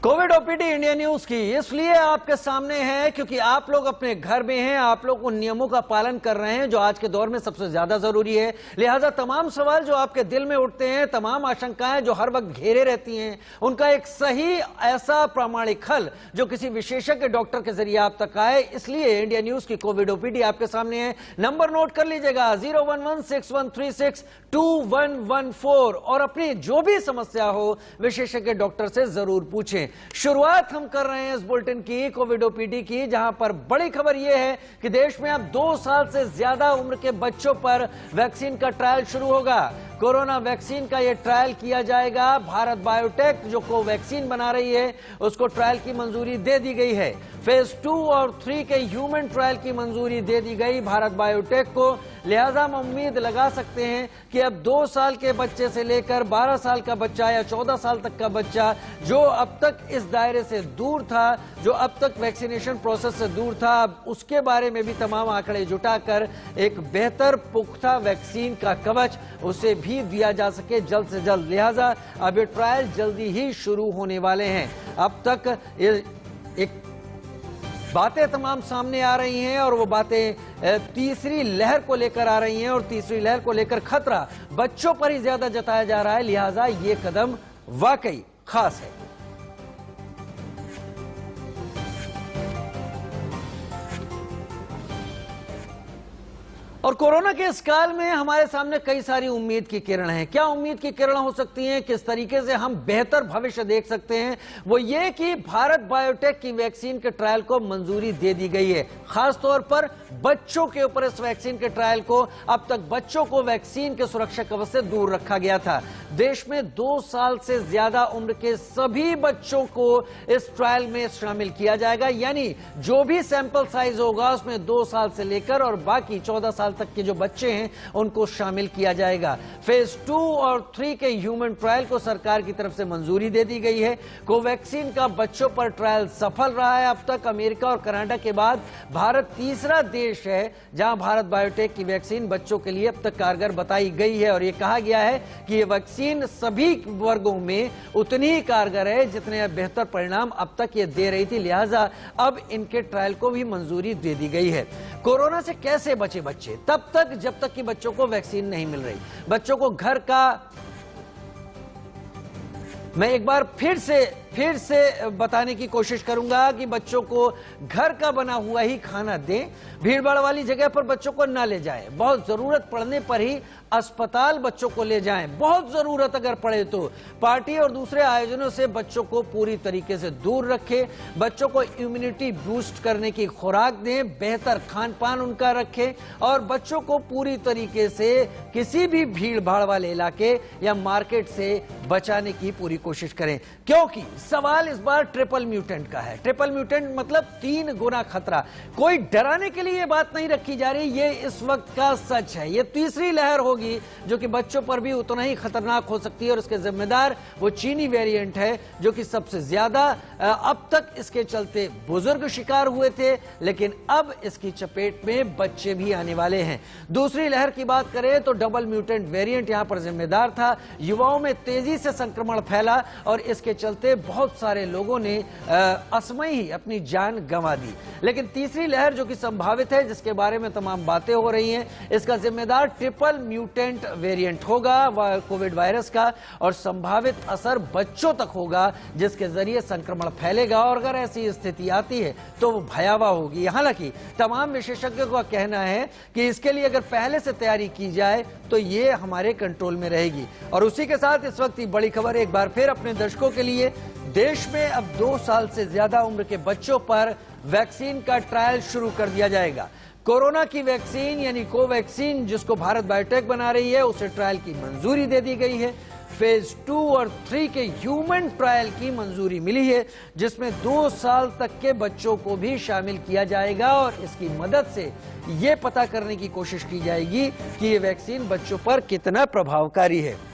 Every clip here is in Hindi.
कोविड ओपीडी इंडिया न्यूज की इसलिए आपके सामने है क्योंकि आप लोग अपने घर में हैं, आप लोग उन नियमों का पालन कर रहे हैं जो आज के दौर में सबसे ज्यादा जरूरी है। लिहाजा तमाम सवाल जो आपके दिल में उठते हैं, तमाम आशंकाएं जो हर वक्त घेरे रहती हैं, उनका एक सही ऐसा प्रामाणिक हल जो किसी विशेषज्ञ डॉक्टर के जरिए आप तक आए, इसलिए इंडिया न्यूज की कोविड ओपीडी आपके सामने है। नंबर नोट कर लीजिएगा 01161362114 और अपनी जो भी समस्या हो विशेषज्ञ डॉक्टर से जरूर पूछें। शुरुआत हम कर रहे हैं इस बुलेटिन की कोविड ओपीडी की, जहां पर बड़ी खबर यह है कि देश में अब 2 साल से ज्यादा उम्र के बच्चों पर वैक्सीन का ट्रायल शुरू होगा। कोरोना वैक्सीन का यह ट्रायल किया जाएगा। भारत बायोटेक जो कोवैक्सीन बना रही है उसको ट्रायल की मंजूरी दे दी गई है। फेज 2 और 3 के ह्यूमन ट्रायल की मंजूरी दे दी गई भारत बायोटेक को। लिहाजा हम उम्मीद लगा सकते हैं कि अब 2 साल के बच्चे से लेकर 12 साल का बच्चा या 14 साल तक का बच्चा जो अब तक इस दायरे से दूर था, जो अब तक वैक्सीनेशन प्रोसेस से दूर था, अब उसके बारे में भी तमाम आंकड़े जुटाकर एक बेहतर पुख्ता वैक्सीन का कवच उसे भी दिया जा सके जल्द से जल्द। लिहाजा अब ये ट्रायल जल्दी ही शुरू होने वाले हैं। अब तक एक बातें तमाम सामने आ रही हैं और वो बातें तीसरी लहर को लेकर आ रही हैं और तीसरी लहर को लेकर खतरा बच्चों पर ही ज्यादा जताया जा रहा है। लिहाजा ये कदम वाकई खास है। और कोरोना के इस काल में हमारे सामने कई सारी उम्मीद की किरण हैं। क्या उम्मीद की किरण हो सकती हैं, किस तरीके से हम बेहतर भविष्य देख सकते हैं, वो ये कि भारत बायोटेक की वैक्सीन के ट्रायल को मंजूरी दे दी गई है। खासतौर पर बच्चों के ऊपर इस वैक्सीन के ट्रायल को, अब तक बच्चों को वैक्सीन के सुरक्षा कवच से दूर रखा गया था। देश में 2 साल से ज्यादा उम्र के सभी बच्चों को इस ट्रायल में शामिल किया जाएगा, यानी जो भी सैंपल साइज होगा उसमें 2 साल से लेकर और बाकी 14 साल तक के जो बच्चे हैं उनको शामिल किया जाएगा। फेज 2 और 3 के ह्यूमन ट्रायल को सरकार की तरफ से मंजूरी दे दी गई है। कोवैक्सीन का बच्चों पर ट्रायल सफल रहा है। अब तक अमेरिका और कनाडा के बाद भारत तीसरा देश है जहां भारत बायोटेक की वैक्सीन बच्चों के लिए अब तक कारगर बताई गई है और यह कहा गया है कि यह वैक्सीन सभी वर्गों में उतनी ही कारगर है जितने बेहतर परिणाम अब तक ये दे रही थी। लिहाजा अब इनके ट्रायल को भी मंजूरी दे दी गई है। कोरोना से कैसे बचे बच्चे? तब तक जब तक कि बच्चों को वैक्सीन नहीं मिल रही। बच्चों को घर का, मैं एक बार फिर से बताने की कोशिश करूंगा कि बच्चों को घर का बना हुआ ही खाना दें। भीड़भाड़ वाली जगह पर बच्चों को ना ले जाएं। बहुत जरूरत पड़ने पर ही अस्पताल बच्चों को ले जाएं। बहुत जरूरत अगर पड़े तो पार्टी और दूसरे आयोजनों से बच्चों को पूरी तरीके से दूर रखें। बच्चों को इम्यूनिटी बूस्ट करने की खुराक दें, बेहतर खान पान उनका रखें और बच्चों को पूरी तरीके से किसी भी भीड़ भाड़ वाले इलाके या मार्केट से बचाने की पूरी कोशिश करें, क्योंकि सवाल इस बार ट्रिपल म्यूटेंट का है। ट्रिपल म्यूटेंट मतलब 3 गुना खतरा। कोई डराने के लिए यह बात नहीं रखी जा रही, ये इस वक्त का सच है। ये तीसरी लहर होगी जो कि बच्चों पर भी उतना ही खतरनाक हो सकती है और इसके जिम्मेदार वो चीनी वेरिएंट है जो कि सबसे ज्यादा अब तक इसके चलते बुजुर्ग शिकार हुए थे, लेकिन अब इसकी चपेट में बच्चे भी आने वाले हैं। दूसरी लहर की बात करें तो डबल म्यूटेंट वेरिएंट यहां पर जिम्मेदार था। युवाओं में तेजी से संक्रमण फैला और इसके चलते बहुत सारे लोगों ने असमय ही अपनी जान गंवा दी। लेकिन तीसरी लहर जो कि संभावित है, जिसके बारे में तमाम बातें हो रही हैं, इसका जिम्मेदार ट्रिपल म्यूटेंट वेरिएंट होगा कोविड वायरस का और संभावित असर बच्चों तक होगा, जिसके जरिए संक्रमण फैलेगा और अगर ऐसी स्थिति आती है तो वो भयावह होगी। हालांकि तमाम विशेषज्ञों का कहना है कि इसके लिए अगर पहले से तैयारी की जाए तो ये हमारे कंट्रोल में रहेगी। और उसी के साथ इस वक्त बड़ी खबर एक बार फिर अपने दर्शकों के लिए, देश में अब 2 साल से ज्यादा उम्र के बच्चों पर वैक्सीन का ट्रायल शुरू कर दिया जाएगा। कोरोना की वैक्सीन यानी कोवैक्सीन जिसको भारत बायोटेक बना रही है, उसे ट्रायल की मंजूरी दे दी गई है। फेज 2 और 3 के ह्यूमन ट्रायल की मंजूरी मिली है, जिसमें 2 साल तक के बच्चों को भी शामिल किया जाएगा और इसकी मदद से यह पता करने की कोशिश की जाएगी कि यह वैक्सीन बच्चों पर कितना प्रभावकारी है।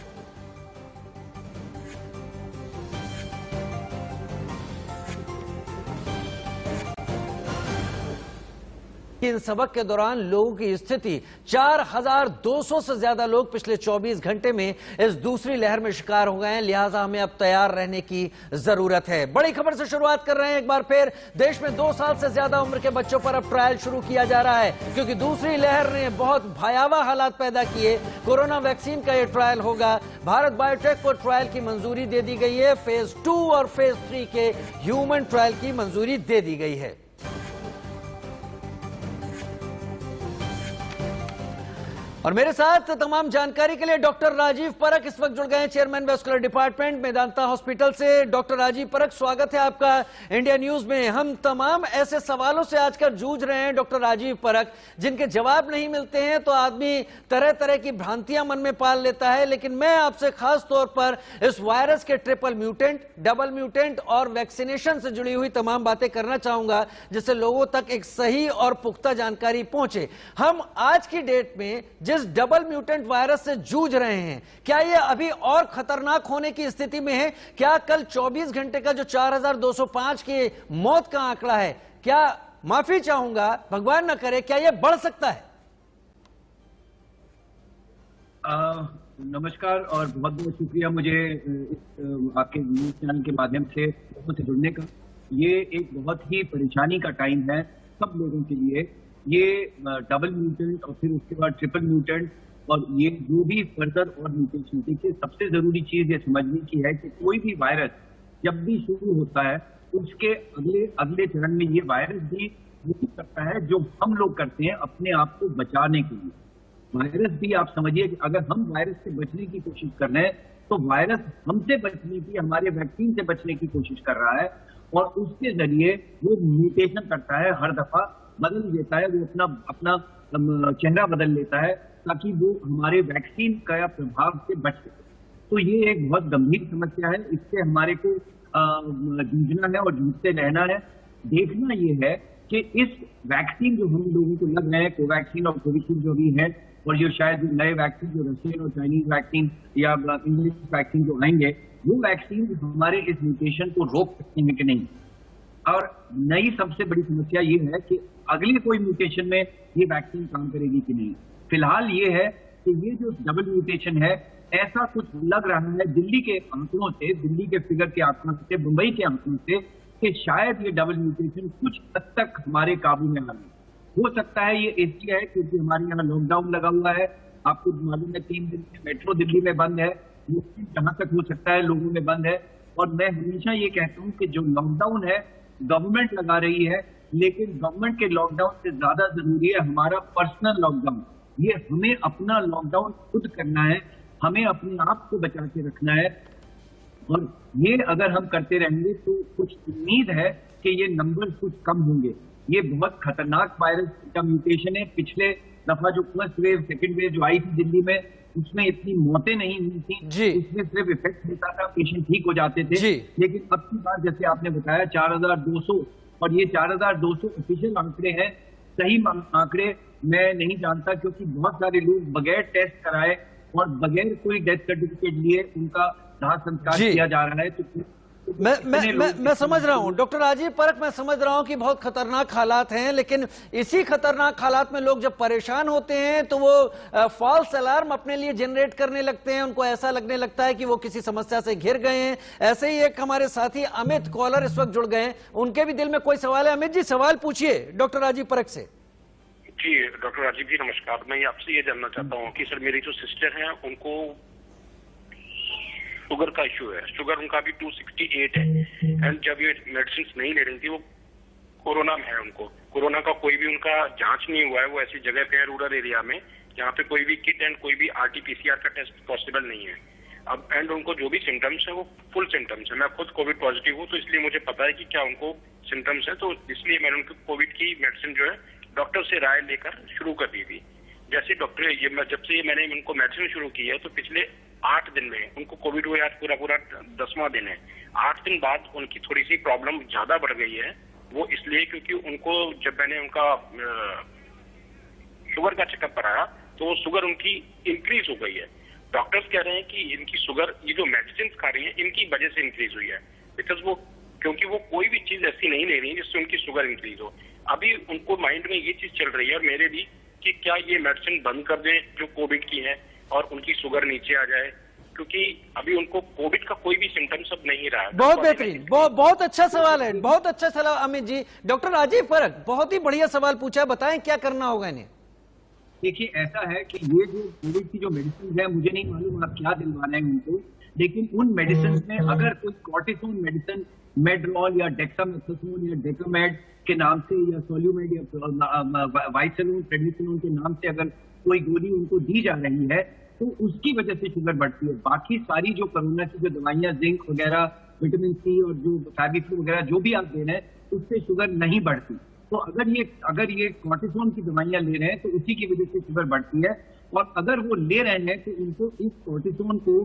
इन सबक के दौरान लोगों की स्थिति 4200 से ज्यादा लोग पिछले 24 घंटे में इस दूसरी लहर में शिकार हो गए हैं। लिहाजा हमें अब तैयार रहने की जरूरत है। बड़ी खबर से शुरुआत कर रहे हैं। एक बार फिर देश में 2 साल से ज्यादा उम्र के बच्चों पर अब ट्रायल शुरू किया जा रहा है, क्योंकि दूसरी लहर ने बहुत भयावह हालात पैदा किए। कोरोना वैक्सीन का यह ट्रायल होगा। भारत बायोटेक को ट्रायल की मंजूरी दे दी गई है। फेज 2 और फेज 3 के ह्यूमन ट्रायल की मंजूरी दे दी गई है। और मेरे साथ तमाम जानकारी के लिए डॉक्टर राजीव परख इस वक्त जुड़ गए हैं, chairman vascular department Medanta hospital से। डॉक्टर राजीव परख, स्वागत है आपका इंडिया न्यूज में। हम तमाम ऐसे सवालों से आजकल जूझ रहे हैं डॉक्टर राजीव परख, जिनके जवाब नहीं मिलते हैं तो आदमी तरह तरह की भ्रांतियां मन में पाल लेता है। लेकिन मैं आपसे खास तौर पर इस वायरस के ट्रिपल म्यूटेंट, डबल म्यूटेंट और वैक्सीनेशन से जुड़ी हुई तमाम बातें करना चाहूंगा, जिससे लोगों तक एक सही और पुख्ता जानकारी पहुंचे। हम आज की डेट में जिस डबल म्यूटेंट वायरस से जूझ रहे हैं, क्या यह अभी और खतरनाक होने की स्थिति में है? क्या कल 24 घंटे का जो 4205 की मौत का आंकड़ा है, क्या, माफी चाहूंगा, भगवान न करे, क्या यह बढ़ सकता है? नमस्कार और बहुत बहुत शुक्रिया मुझे आपके न्यूज चैनल के माध्यम से लोगों से जुड़ने का। ये एक बहुत ही परेशानी का टाइम है सब लोगों के लिए। ये डबल म्यूटेंट और फिर उसके बाद ट्रिपल म्यूटेंट और ये जो भी फर्दर और म्यूटेशन, देखिए सबसे जरूरी चीज ये समझने की है कि कोई भी वायरस जब भी शुरू होता है उसके अगले चरण में ये वायरस भी वही करता है जो हम लोग करते हैं अपने आप को बचाने के लिए। वायरस भी आप समझिए कि अगर हम वायरस से बचने की कोशिश कर रहे हैं तो वायरस हमसे बचने की, हमारे वैक्सीन से बचने की कोशिश कर रहा है और उसके जरिए वो म्यूटेशन करता है, हर दफा बदल देता है, वो अपना चेहरा बदल लेता है ताकि वो हमारे वैक्सीन का प्रभाव से बच सके। तो ये एक बहुत गंभीर समस्या है, इससे हमारे को जूझना है और जूझते रहना है। देखना ये है कि इस वैक्सीन जो हम लोगों को लग रहे हैं, कोवैक्सीन और कोविशील्ड जो भी है, और जो शायद नए वैक्सीन जो रशियन और चाइनीज वैक्सीन या इंग्लिश वैक्सीन जो आएंगे, वो वैक्सीन हमारे इस म्यूटेशन को रोक सकते हैं कि नहीं। और नई सबसे बड़ी समस्या ये है कि अगले कोई म्यूटेशन में ये वैक्सीन काम करेगी कि नहीं। फिलहाल ये है कि ये जो डबल म्यूटेशन है, ऐसा कुछ लग रहा है दिल्ली के आंकड़ों से, दिल्ली के फिगर के आंकड़ों से, मुंबई के आंकड़ों से, कि शायद ये डबल म्यूटेशन कुछ हद तक हमारे काबू में आ गई। हो सकता है ये इसलिए है क्योंकि हमारे यहाँ लॉकडाउन लगा हुआ है। आपको मालूम है 3 दिन से मेट्रो दिल्ली में बंद है, जहां तक हो सकता है लोगों में बंद है। और मैं हमेशा ये कहता हूँ कि जो लॉकडाउन है गवर्नमेंट लगा रही है, लेकिन गवर्नमेंट के लॉकडाउन से ज्यादा जरूरी है हमारा पर्सनल लॉकडाउन। ये हमें अपना लॉकडाउन खुद करना है, हमें अपने आप को बचा के रखना है। और ये अगर हम करते रहेंगे तो कुछ उम्मीद है कि ये नंबर कुछ कम होंगे। ये बहुत खतरनाक वायरस का म्यूटेशन है। पिछले दफा जो फर्स्ट वेव, सेकंड वेव जो आई थी दिल्ली में, उसमें इतनी मौतें नहीं हुई थी, उसमें सिर्फ इफेक्ट होता था, पेशेंट ठीक हो जाते थे। लेकिन अब की बात जैसे आपने बताया 4200, और ये 4200 ऑफिशियल आंकड़े हैं, सही आंकड़े मैं नहीं जानता, क्योंकि बहुत सारे लोग बगैर टेस्ट कराए और बगैर कोई डेथ सर्टिफिकेट लिए उनका दाह संस्कार किया जा रहा है। तो मैं समझ रहा हूं डॉक्टर राजीव परख, मैं समझ रहा हूं कि बहुत खतरनाक हालात हैं, लेकिन इसी खतरनाक हालात में लोग जब परेशान होते हैं तो वो फॉल्स अलार्म अपने लिए जनरेट करने लगते हैं। उनको ऐसा लगने लगता है कि वो किसी समस्या से घिर गए हैं। ऐसे ही एक हमारे साथी अमित कॉलर इस वक्त जुड़ गए हैं, उनके भी दिल में कोई सवाल है। अमित जी, सवाल पूछिए डॉक्टर राजीव परख से। जी डॉक्टर राजीव जी नमस्कार। मैं आपसे ये जानना चाहता हूँ कि सर मेरी जो सिस्टर हैं उनको शुगर का इश्यू है, शुगर उनका भी 268 है, एंड जब ये मेडिसिन नहीं ले रही थी वो कोरोना में है। उनको कोरोना का कोई भी उनका जांच नहीं हुआ है। वो ऐसी जगह पे है रूरल एरिया में जहाँ पे कोई भी किट एंड कोई भी RT-PCR का टेस्ट पॉसिबल नहीं है। अब एंड उनको जो भी सिम्टम्स है वो फुल सिम्टम्स है। मैं खुद कोविड पॉजिटिव हूँ, तो इसलिए मुझे पता है कि क्या उनको सिम्टम्स है, तो इसलिए मैंने उनको कोविड की मेडिसिन जो है डॉक्टर से राय लेकर शुरू कर दी थी। जैसे डॉक्टर जब से मैंने उनको मेडिसिन शुरू की है तो पिछले 8 दिन में उनको कोविड हुआ, आज पूरा 10वां दिन है। 8 दिन बाद उनकी थोड़ी सी प्रॉब्लम ज्यादा बढ़ गई है। वो इसलिए क्योंकि उनको जब मैंने उनका शुगर का चेकअप कराया तो वो शुगर उनकी इंक्रीज हो गई है। डॉक्टर्स कह रहे हैं कि इनकी शुगर, ये जो मेडिसिन खा रही है इनकी वजह से इंक्रीज हुई है, बिकॉज वो क्योंकि वो कोई भी चीज ऐसी नहीं ले रही है जिससे उनकी शुगर इंक्रीज हो। अभी उनको माइंड में ये चीज चल रही है और मेरे भी कि क्या ये मेडिसिन बंद कर दें जो कोविड की है और उनकी शुगर नीचे आ जाए, क्योंकि अभी उनको कोविड का कोई भी सिम्टम्स अब नहीं रहा। बहुत बेहतरीन, बहुत अच्छा सवाल है, बहुत अच्छा सवाल अमित जी। डॉक्टर राजीव परख, बहुत ही बढ़िया सवाल पूछा है, बताएं क्या करना होगा इन्हें। देखिए ऐसा है कि ये जो कोविड की जो मेडिसिन है, मुझे नहीं मालूम आप क्या दिलवा रहे हैं उनको, लेकिन उन मेडिसिन में अगर कोई कॉर्टिसोन मेडिसिन मेड्रॉल या डेक्सामेथासोन या डेक्सामेड के नाम से या सोल्यूमेड या वाइसेलोन प्रेडनिसोलोन के नाम से अगर कोई गोली उनको दी जा रही है तो उसकी वजह से शुगर बढ़ती है। बाकी सारी जो कोरोना की जो दवाइयां जिंक वगैरह, विटामिन सी और जो फैबिफ्लू वगैरह जो भी आप दे रहे हैं उससे शुगर नहीं बढ़ती। तो अगर ये कॉर्टिसोन की दवाइयां ले रहे हैं तो उसी की वजह से शुगर बढ़ती है, और अगर वो ले रहे हैं तो उनको इस कॉर्टिसोन को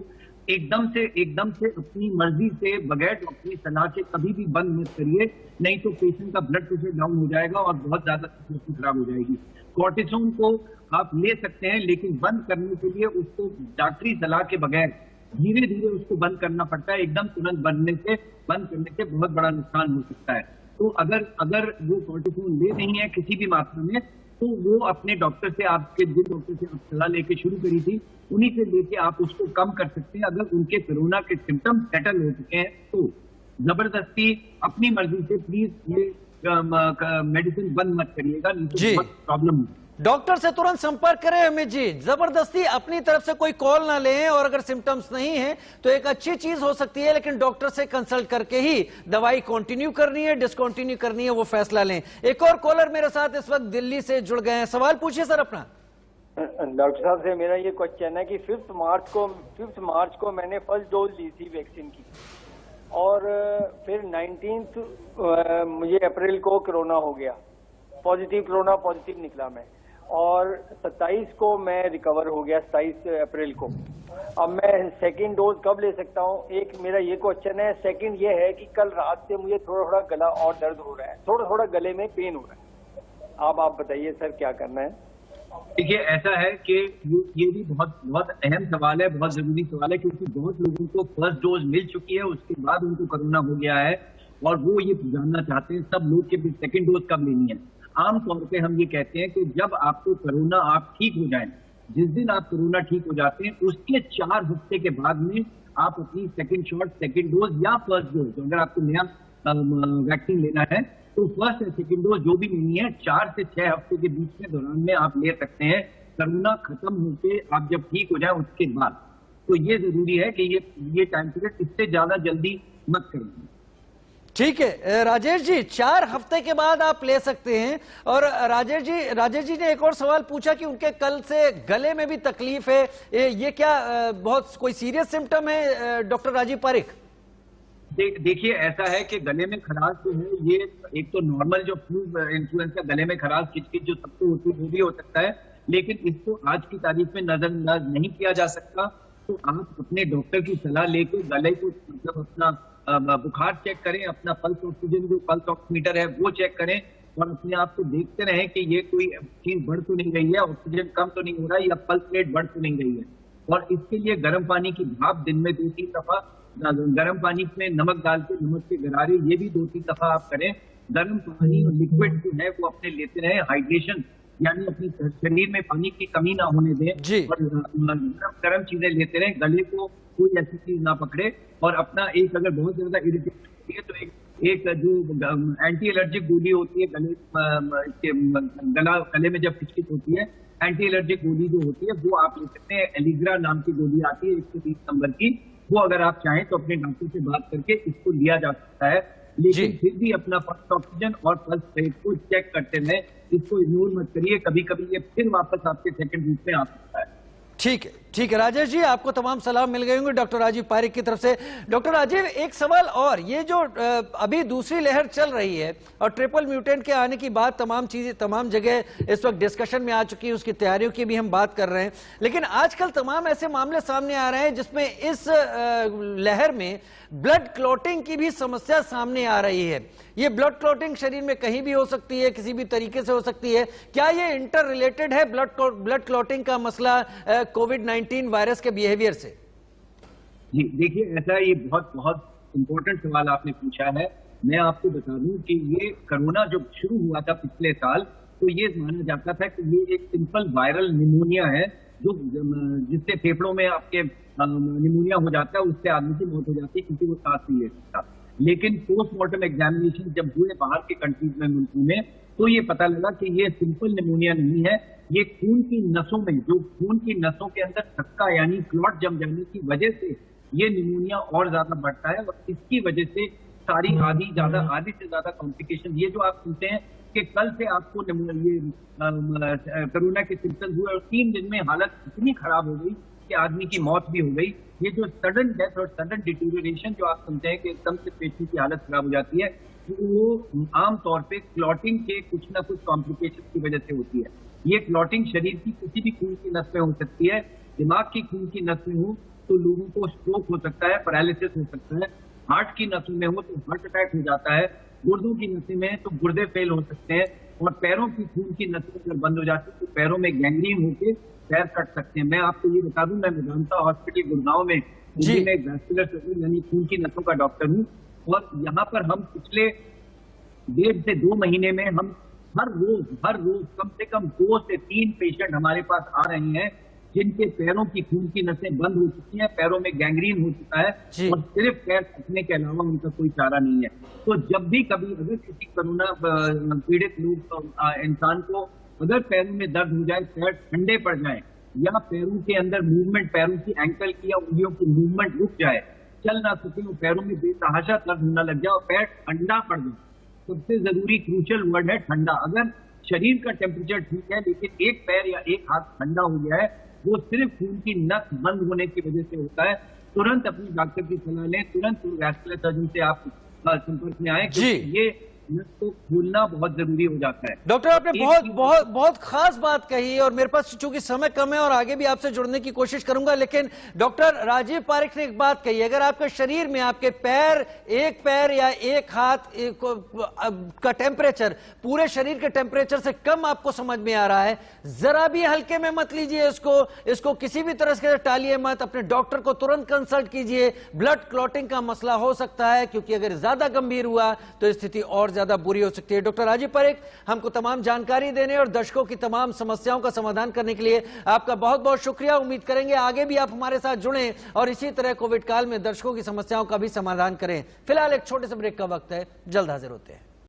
एकदम से अपनी मर्जी से बगैर डॉक्टरी सलाह के कभी भी बंद मत करिए, नहीं तो पेशेंट का ब्लड प्रेशर डाउन हो जाएगा और बहुत ज्यादा सिचुएशन खराब हो जाएगी। कॉर्टिसोन को आप ले सकते हैं, लेकिन बंद करने के लिए उसको डॉक्टरी सलाह के बगैर धीरे धीरे उसको बंद करना पड़ता है। एकदम तुरंत बंद करने से बहुत बड़ा नुकसान हो सकता है। तो अगर वो कॉर्टिसोन ले नहीं है किसी भी मात्रा में, तो वो अपने डॉक्टर से, आपके जिन डॉक्टर से आप सलाह लेके शुरू करी थी उन्हीं से लेके आप उसको कम कर सकते हैं। अगर उनके कोरोना के सिम्टम्स सेटल हो चुके हैं तो जबरदस्ती अपनी मर्जी से प्लीज ये मेडिसिन बंद मत करिएगा, नहीं तो बहुत प्रॉब्लम होगी। डॉक्टर से तुरंत संपर्क करें अमित जी, जबरदस्ती अपनी तरफ से कोई कॉल ना लें, और अगर सिम्टम्स नहीं है तो एक अच्छी चीज हो सकती है, लेकिन डॉक्टर से कंसल्ट करके ही दवाई कंटिन्यू करनी है डिसकंटिन्यू करनी है वो फैसला लें। एक और कॉलर मेरे साथ इस वक्त दिल्ली से जुड़ गए हैं, सवाल पूछिए सर अपना। डॉक्टर साहब से मेरा ये क्वेश्चन है कि 5 मार्च को मैंने फर्स्ट डोज ली थी वैक्सीन की, और फिर 19 मुझे अप्रैल को कोरोना हो गया, कोरोना पॉजिटिव निकला मैं, और 27 को मैं रिकवर हो गया, 27 अप्रैल को। अब मैं सेकंड डोज कब ले सकता हूँ? एक मेरा ये क्वेश्चन है। सेकंड ये है कि कल रात से मुझे थोड़ा थोड़ा गला और दर्द हो रहा है, थोड़ा थोड़ा गले में पेन हो रहा है। आप बताइए सर क्या करना है? देखिए ऐसा है कि ये भी बहुत अहम सवाल है, बहुत जरूरी सवाल है, क्योंकि बहुत लोगों को फर्स्ट डोज मिल चुकी है, उसके बाद उनको कोरोना हो गया है और वो ये जानना चाहते हैं सब लोग कि सेकंड डोज कब लेनी है। आमतौर पे हम ये कहते हैं कि जब आपको कोरोना आप ठीक हो जाए, जिस दिन आप कोरोना ठीक हो जाते हैं उसके 4 हफ्ते के बाद में आप अपनी सेकंड शॉट, सेकंड डोज या फर्स्ट डोज, अगर आपको नया वैक्सीन लेना है तो फर्स्ट या सेकंड डोज जो भी लेनी है 4 से 6 हफ्ते के बीच में दौरान में आप ले सकते हैं, कोरोना खत्म होके आप जब ठीक हो जाए उसके बाद। तो ये जरूरी है कि ये टाइम पीरियड इससे ज्यादा जल्दी मत करें। ठीक है राजेश जी, 4 हफ्ते के बाद आप ले सकते हैं। और राजेश जी ने एक और सवाल पूछा कि उनके कल से गले में भी तकलीफ है, ये क्या बहुत कोई सीरियस सिम्टम है डॉक्टर राजीव पारिक? देखिए ऐसा है कि गले में खराश जो है, ये एक तो नॉर्मल जो फ्लू इन्फ्लुएंजा गले में खराश किचकिच जो सबको होती है वो भी हो सकता है, लेकिन इसको आज की तारीख में नजरअंदाज नहीं किया जा सकता। तो आप अपने डॉक्टर की सलाह लेके गले को मतलब अपना बुखार चेक करें, अपना पल्स ऑक्सीजन जो पल्स ऑक्सीमीटर है वो चेक करें, और अपने आप को देखते रहें कि ये कोई चीज बढ़ तो नहीं रही है, ऑक्सीजन कम तो नहीं हो रहा है, या पल्स रेट बढ़ तो नहीं रही है। और इसके लिए गर्म पानी की भाप दिन में 2-3 दफा, गर्म पानी में नमक डाल के नमक के गरारे ये भी 2-3 दफा आप करें। गर्म पानी और लिक्विड जो है वो अपने लेते रहे, हाइड्रेशन यानी अपने शरीर में पानी की कमी ना होने दें, और गर्म चीजें लेते रहे, गले को कोई ऐसी चीज ना पकड़े। और अपना एक अगर बहुत ज्यादा इरिटेशन होती है तो एक जो एंटी एलर्जिक गोली होती है गले में जब किचकिच होती है, एंटी एलर्जिक गोली जो होती है वो आप ले सकते हैं। एलिग्रा नाम की गोली आती है 120 नंबर की, वो अगर आप चाहें तो अपने डॉक्टर से बात करके इसको लिया जा सकता है, लेकिन फिर भी अपना पल्स ऑक्सीजन और पल्स रेट को चेक करते रहे, इसको इग्नोर मत करिए, कभी कभी ये फिर वापस आपके सेकंड रूप में आ सकता है। ठीक है राजेश जी, आपको तमाम सलाह मिल गए होंगे डॉक्टर राजीव पारिक की तरफ से। डॉक्टर राजीव, एक सवाल और, ये जो अभी दूसरी लहर चल रही है और ट्रिपल म्यूटेंट के आने की बात तमाम जगह इस वक्त डिस्कशन में आ चुकी है, उसकी तैयारियों की भी हम बात कर रहे हैं, लेकिन आजकल तमाम ऐसे मामले सामने आ रहे हैं जिसमें इस लहर में ब्लड क्लॉटिंग की भी समस्या सामने आ रही है। ये ब्लड क्लॉटिंग शरीर में कहीं भी हो सकती है, किसी भी तरीके से हो सकती है, क्या ये इंटर रिलेटेड है ब्लड क्लॉटिंग का मसला कोविड-19 वायरस के बिहेवियर से? जी देखिए ऐसा, ये बहुत इम्पोर्टेंट सवाल आपने पूछा है। मैं आपको बता दूं कि ये कोरोना जब शुरू हुआ था पिछले साल, तो ये माना जाता था कि ये एक सिंपल वायरल निमोनिया है, जो जिससे फेफड़ों में आपके निमोनिया हो जाता है, उससे आदमी की मौत हो जाती है क्योंकि वो सांस नहीं ले सकता। लेकिन पोस्टमार्टम एग्जामिनेशन जब हुए बाहर के कंट्रीज में, मुल्कों में, तो ये पता लगा कि ये सिंपल निमोनिया नहीं है, ये खून की नसों में, जो खून की नसों के अंदर थक्का यानी क्लॉट जम जाने की वजह से ये निमोनिया और ज्यादा बढ़ता है, और इसकी वजह से सारी आधी से ज्यादा कॉम्प्लिकेशन, ये जो आप सुनते हैं कि कल से आपको ये कोरोना के सिम्टम्स हुए और 3 दिन में हालत इतनी खराब हो गई कि आदमी की मौत भी हो गई, ये जो सडन डेथ और सडन डिटीरियरेशन जो आप सुनते हैं कि एकदम से पेशेंट की हालत खराब हो जाती है, वो आमतौर पे क्लॉटिंग के कुछ ना कुछ कॉम्प्लिकेशन की वजह से होती है। ये क्लॉटिंग शरीर की किसी भी खून की नस में हो सकती है, दिमाग की खून की नस में हो तो लोगों को स्ट्रोक हो सकता है, पैरालिसिस हो सकता है, हार्ट की नसों में हो तो हार्ट अटैक हो जाता है, गुर्दों की नसें में तो गुर्दे फेल हो सकते हैं, और पैरों की खून की नसें अगर बंद हो जाती है तो पैरों में गैंग्रीन होकर पैर कट सकते हैं। मैं आपको ये बता दूं, मैं मेदांता हॉस्पिटल गुड़गांव में एक वैस्कुलर सर्जन यानी खून की नसों का डॉक्टर हूँ, और यहाँ पर हम पिछले 1.5 से 2 महीने में हम हर रोज कम से कम 2 से 3 पेशेंट हमारे पास आ रहे हैं जिनके पैरों की खून की नसें बंद हो चुकी हैं, पैरों में गैंग्रीन हो चुका है, और सिर्फ पैर कटने के अलावा उनका कोई चारा नहीं है। तो जब भी कभी अगर किसी कोरोना पीड़ित लोग इंसान को अगर पैरों में दर्द हो जाए, पैर ठंडे पड़ जाए, या पैरों के अंदर मूवमेंट, पैरों की एंकल की या उंगलियों की मूवमेंट रुक जाए, चल ना सके, और पैरों में बेतहाशा दर्द होना लग जाए और पैर ठंडा पड़ जाए, सबसे जरूरी क्रूशियल वर्ड है ठंडा। अगर शरीर का टेम्परेचर ठीक है लेकिन एक पैर या एक हाथ ठंडा हो गया है, वो सिर्फ खून की नस बंद होने की वजह से होता है। तुरंत अपने डॉक्टर की सलाह लें, तुरंत वैस्कुलर सर्जन से आप संपर्क में आए, क्योंकि ये नस को खोलना बहुत जरूरी हो जाता है। डॉक्टर, आपने बहुत खास बात कही, और मेरे पास चूंकि समय कम है और आगे भी आपसे जुड़ने की कोशिश करूंगा, लेकिन डॉक्टर राजीव पारिक ने एक बात कही, अगर आपके शरीर में आपके एक पैर या एक हाथ का टेम्परेचर पूरे शरीर के टेम्परेचर से कम आपको समझ में आ रहा है, जरा भी हल्के में मत लीजिए इसको किसी भी तरह से टालिए मत, अपने डॉक्टर को तुरंत कंसल्ट कीजिए। ब्लड क्लॉटिंग का मसला हो सकता है, क्योंकि अगर ज्यादा गंभीर हुआ तो स्थिति और ज्यादा बुरी हो सकती है। डॉक्टर राजीव पारिक, हमको तमाम जानकारी देने और दर्शकों की तमाम समस्याओं का समाधान करने के लिए आपका बहुत बहुत शुक्रिया। उम्मीद करेंगे आगे भी आप हमारे साथ जुड़ें और इसी तरह कोविड काल में दर्शकों की समस्याओं का भी समाधान करें। फिलहाल एक छोटे से ब्रेक का वक्त है, जल्द हाजिर होते हैं।